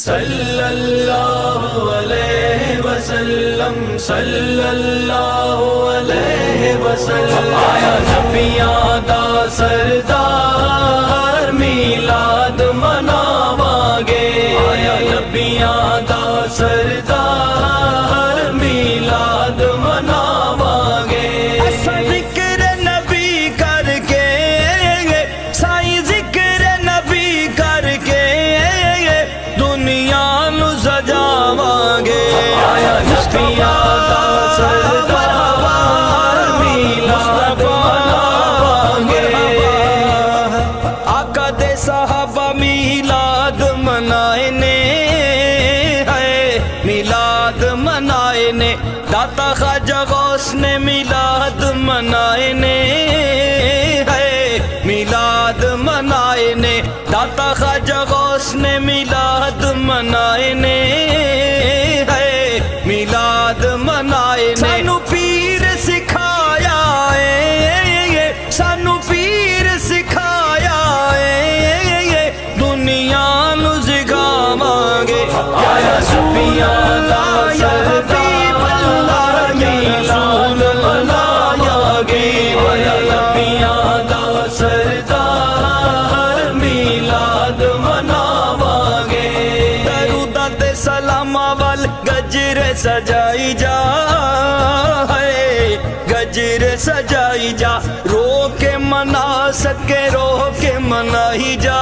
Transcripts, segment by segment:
صلی اللہ علیہ وسلم، صلی اللہ علیہ وسلم، آیا نبیاں دا سردار میلاد مناواں گے، آیا نبیاں دا سردار میلاد مناواں گے۔ اساں ذکر نبی کر کے، سائیں ذکر نبی کر کے دنیا نو سجاواں گے، آیا نبیاں دا سردار میلاد مناواں گے۔ آقا دے صحابہ میلاد منائے نے، میلاد منائے نے، داتا خواجہ غوث نے میلاد منائے نے، میلاد منائے نے، داتا خواجہ غوث نے میلاد منائے نے، میلاد منائے نے۔ سانو پیر سکھایا ہے، سانو پیر سکھایا ہے، دنیا نو جگاواں گے، آیا نبیاں دا سردار میلاد مناواں گے، آیا نبیاں دا سردار میلاد مناواں گے۔ دروداں تے سلاماں وال گجر سجائی جا، گجر سجائی جا، رو کے منا سکے رو کے منائی جا،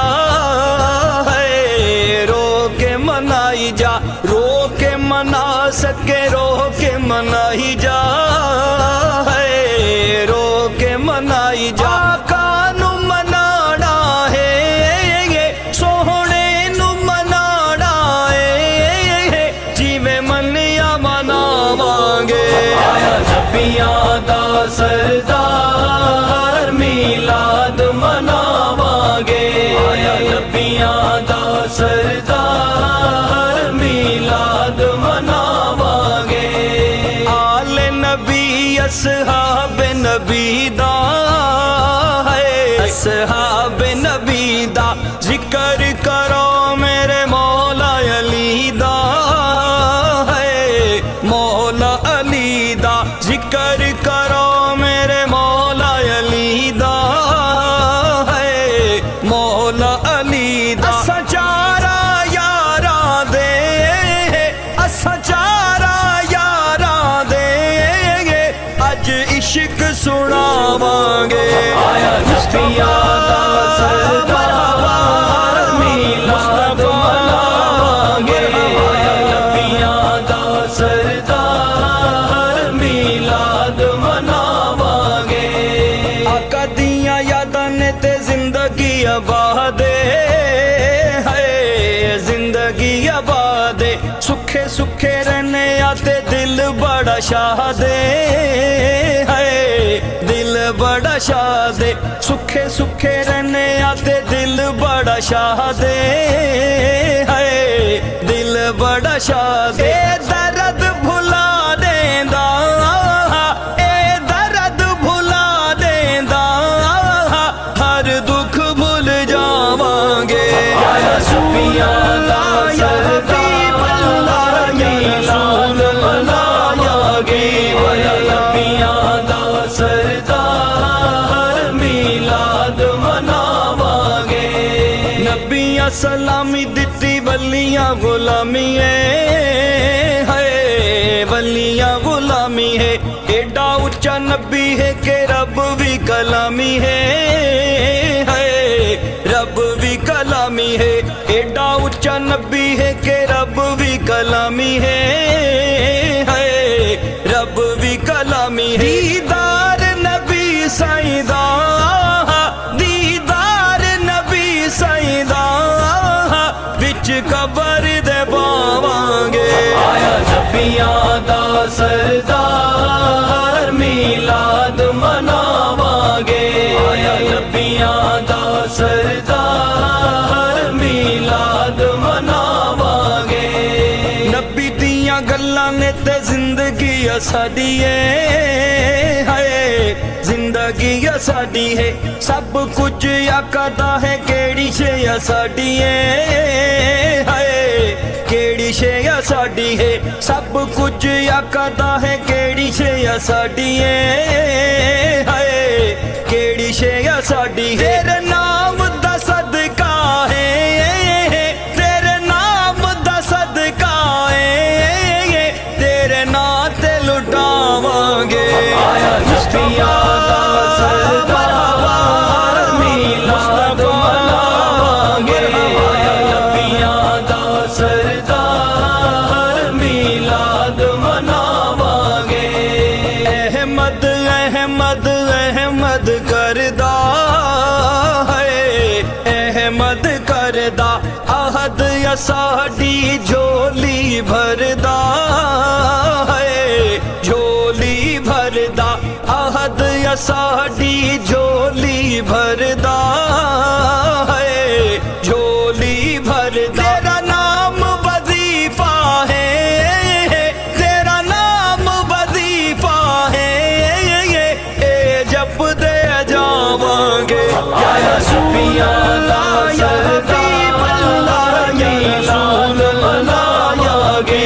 رو کے منائی جا، رو کے منا سکے رو کے منائی جا، رو کے منائی جا۔ آقا نو منانا ہے، سوہنے نو منانا ہے، جیویں منیا مناواں گے، آیا نبیاں دا سردار میلاد مناواں گے، آیا نبیاں دا سردار میلاد مناواں گے۔ آل نبی اصحاب نبی دا ہے، اصحاب نبی دا ذکر کرو میرے مولا علی دا ہے، مولا علی دا ذکر کرو میرے مولا علی دا ہے، مولا علی دا۔ اساں چارا یاراں دے، اساں چارا یاراں دے اج عشق سناواں گے، آیا نبیاں دا سردار میلاد مناواں گے، آیا نبیاں دا سردار میلاد مناواں گے۔ آقا دیاں یاداں نے تے زندگی آباد ہے، زندگی آباد، سکھے سکھے رہنے آتے دل بڑا شاد ہے، دل بڑا شاد، سکھے سکھے رہنے آتے دل بڑا شاد ہے، دل بڑا شاد۔ اے درد بھلا دیندا، اے درد بھلا دیندا، ہر دکھ بھول جاواں گے، آیا نبیاں دا سردار میلاد مناواں گے، آیا نبیاں دا سردار میلاد مناواں گے۔ نبیاں سلامی دتی ولیاں غلامی ہے، ولیاں غلامی ہے، ایڈا اچا نبی ہے کہ رب بھی کلامی ہے، رب بھی کلامی ہے، ایڈا اچا نبی ہے کہ رب بھی کلامی ہے، رب بھی کلامی ہے۔ دیدار نبی سائیں دا، دیدار نبی سائیں دا، وچ قبر دے باواں گے، آیا نبیاں دا سردار میلاد مناواں گے، آیا نبیاں دا سردار میلاد مناواں گے۔ نبی دیاں گلاں نے تے زندگی ساڈی ہے، زندگی ساڈی ہے، سب کچھ آقا دا ہے، کیڑی شے ساڈی ہے، साड़ी है सब कुछ आखदा है केड़ी शे आ साड़ी है हाय केड़ी शे आ साड़ी है तेरे नाम दा सदका है तेरे नाम दा सदका है तेरे नाम ते लुटावांगे आया नबिया दा सरदार मिलाद मनावांगे आया नबिया दा सरदार मिलाद मनावांगे अहमद अहमद अहमद करदा है अहमद करदा आहद या साडी झोली भरदा है झोली भरदा आहद या साडी झोली भरदा है झोली भरदा तेरा नाम वजीफा है तेरा नाम वजीफा है ए जप दे जावांगे या नबिया दा सरदार मिलाद मनावांगे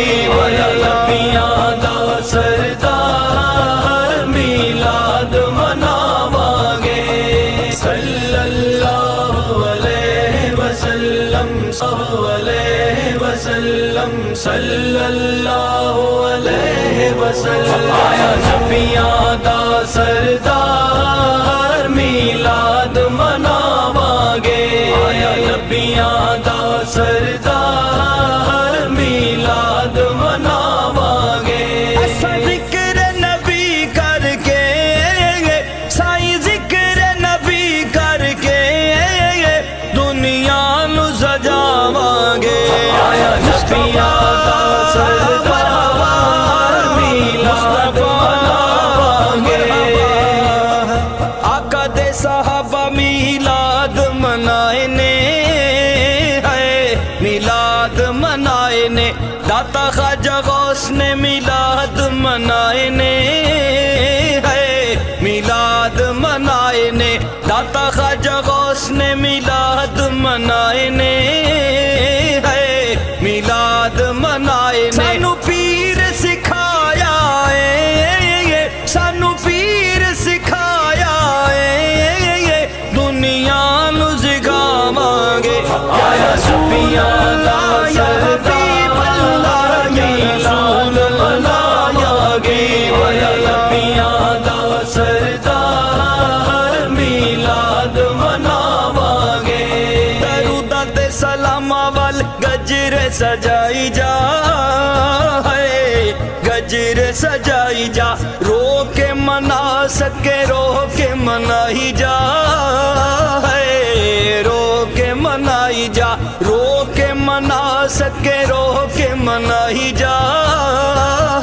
या नबिया दा सरदार मिलाद मनावांगे सल्लल्लाहु अलैहि वसल्लम सल्लल्लाहु अलैहि वसल्लम आया नबिया दा सरदार मिलाद मनावांगे आया नबिया दा सरदार मिलाद मनावांगे असा जिक्र नबी करके साईं जिक्र नबी करके दुनिया नु सजावांगे आया नबिया दा सरदार मिलाद मनावांगे आका दे सहाबा मिलाद मनाए ने है मिलाद मनाए ने दाता ख्वाजा गौस ने मिलाद मनाए ने है मिलाद मनाए ने दाता ख्वाजा गौस ने मिलाद मनाए ने है मिलाद मनाए ने सानू पीर सिखाया है सानू पीर सिखाया है दुनिया नु जिगावांगे आया नबिया दा सरदार मिलाद मनावांगे आया नबिया दा सरदार मिलाद मनावांगे दरूदा ते सलामा वाल गजर सजाई जा है गजर सजाई जा रो के मना सके रो के मनाई जा है रो के मनाई जा रो के मना सके रो के मनाई जा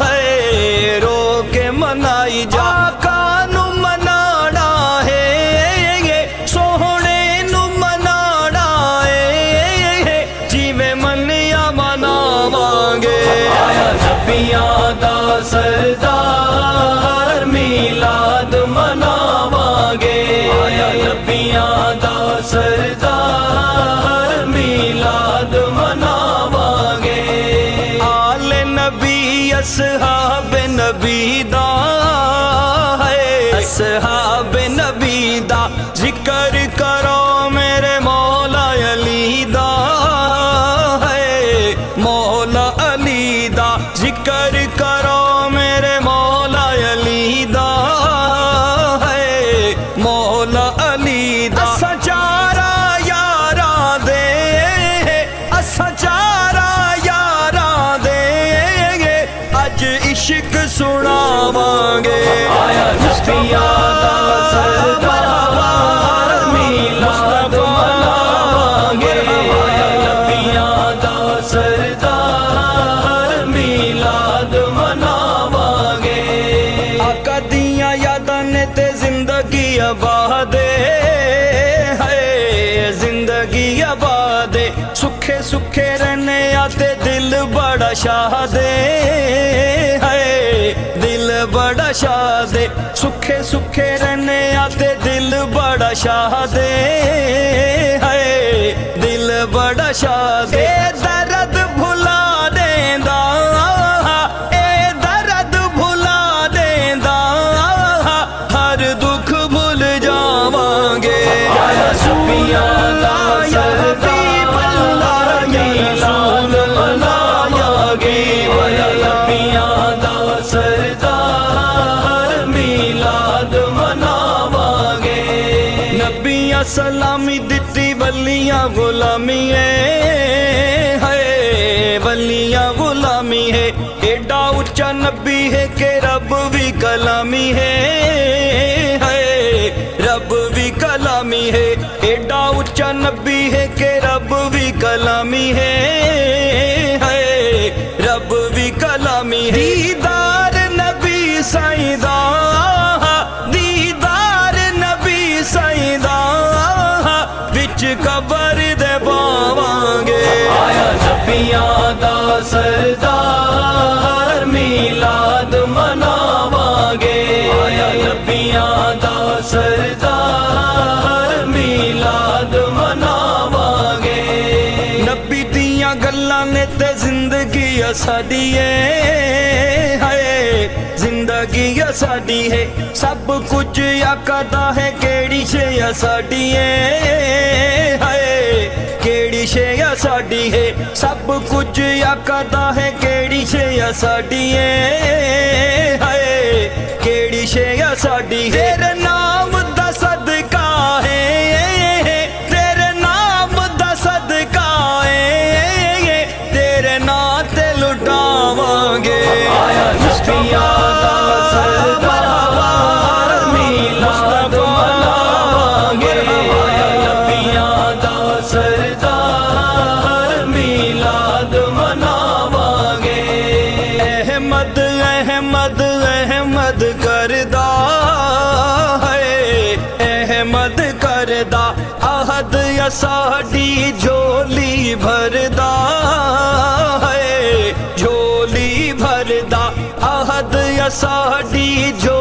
है रो के मनाई जा कानू मनाना है सोहने नु मनाना है जिवें मनिया मनावांगे आया नबिया दा सरदार मिलाद मनावांगे आया नबिया दा सरदार मिलाद मनावांगे आले नबी असहाब नबी दा है असहाब नबी दा जिक्र करो मेरे मौला अली दा है मौला अली दा जिक्र करो मेरे मौला अली दा है मौला अली दा असा चारा यारा दे असा चारा यारा दे अज इश्क सुनावांगे आया नबिया दा सरदार मिलाद मनावांगे आया नबिया दा सरदार मिलाद मनावांगे आका दियां यादां ने ते जिंदगी आबाद है जिंदगी आबाद सुखे सुखे रहने आते दिल बड़ा शादे है दिल बड़ा शादे सुखे सुखे रहने आते दिल बड़ा शादे है दिल बड़ा शादे दर्द भुला देंदा वलियां गुलामी है, एडा ऊंचा नबी है कि रब भी कलामी है, रब भी कलामी है, एडा ऊंचा नबी है कि रब भी कलामी है, रब भी कलामी है। दीदार नबी साईदा, दीदार नबी साईदा, विच कबर दे पावांगे। आया नबियां दा सरदार, मिलाद मनावांगे। आया नबियां दा सरदार, मिलाद मनावांगे। नबी दियां गल्लां ने ते जिंदगी साडी है, जिंदगी साडी है, सब कुछ आकदा है केड़ी शे साडी है, केड़ी शे साडी है, सब कुछ आकदा है केड़ी शे साडी है, केड़ी शे साडी है। तेरे नाम दा सदका है, तेरे नाम दा सदका है, तेरे नाम ते लुटावांगे। आया नबियां दा सरदार, मिलाद मनावांगे। आया नबियां दा सरदार, मिलाद मनावांगे। अहमद अहमद अहमद करदा है, अहमद करदा अहद या साडी झोली भरदा है, झोली भरदा अहद या साडी झोली